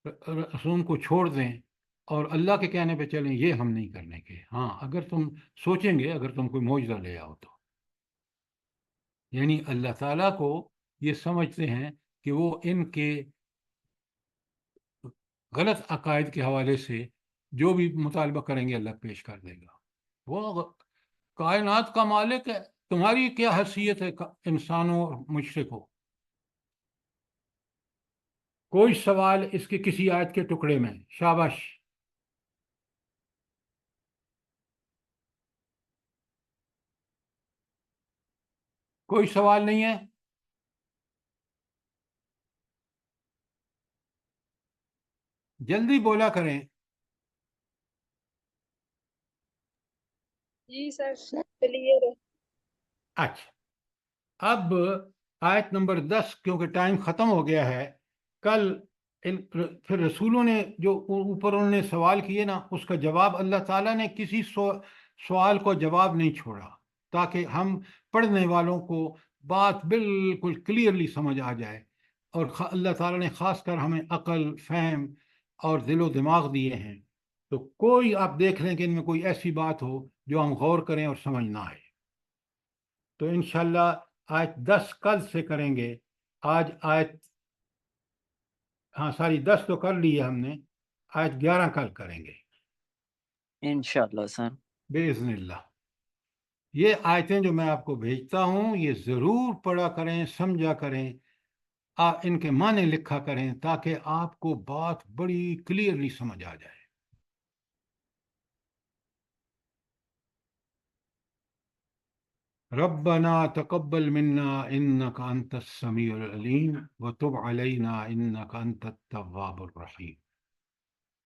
رسوم کو چھوڑ دیں اور اللہ کے کہنے پہ چلیں، یہ ہم نہیں کرنے کے. ہاں اگر تم سوچیں گے، اگر تم کوئی معجزہ لے آؤ تو. یعنی اللہ تعالیٰ کو یہ سمجھتے ہیں کہ وہ ان کے غلط عقائد کے حوالے سے جو بھی مطالبہ کریں گے اللہ پیش کر دے گا. وہ کائنات کا مالک ہے. تمہاری کیا حیثیت ہے انسانوں اور مشرکوں؟ کوئی سوال اس کے کسی آیت کے ٹکڑے میں؟ شاباش. کوئی سوال نہیں ہے؟ جلدی بولا کریں. جی سر کلیئر ہے. اچھا، اب آیت نمبر 10 کیونکہ ٹائم ختم ہو گیا ہے. کل پھر رسولوں نے جو اوپر انہوں نے سوال کیے نا، اس کا جواب اللہ تعالیٰ نے کسی سوال کو جواب نہیں چھوڑا تاکہ ہم پڑھنے والوں کو بات بالکل کلیئرلی سمجھ آ جائے. اور اللہ تعالیٰ نے خاص کر ہمیں عقل، فہم اور دل و دماغ دیے ہیں. تو کوئی آپ دیکھ لیں کہ ان میں کوئی ایسی بات ہو جو ہم غور کریں اور سمجھ نہ آئے. تو انشاءاللہ آیت 10 کل سے کریں گے. آج آیت ساری 10 تو کر لی ہے ہم نے. آیت 11 کل کریں گے انشاءاللہ سر. باذن اللہ. یہ آیتیں جو میں آپ کو بھیجتا ہوں یہ ضرور پڑھا کریں، سمجھا کریں، ان کے معنی لکھا کریں تاکہ آپ کو بات بڑی کلیئرلی سمجھ آ جائے. ربنا تقبل منا انك انت السميع العليم وتب علينا انك انت التواب الرحيم.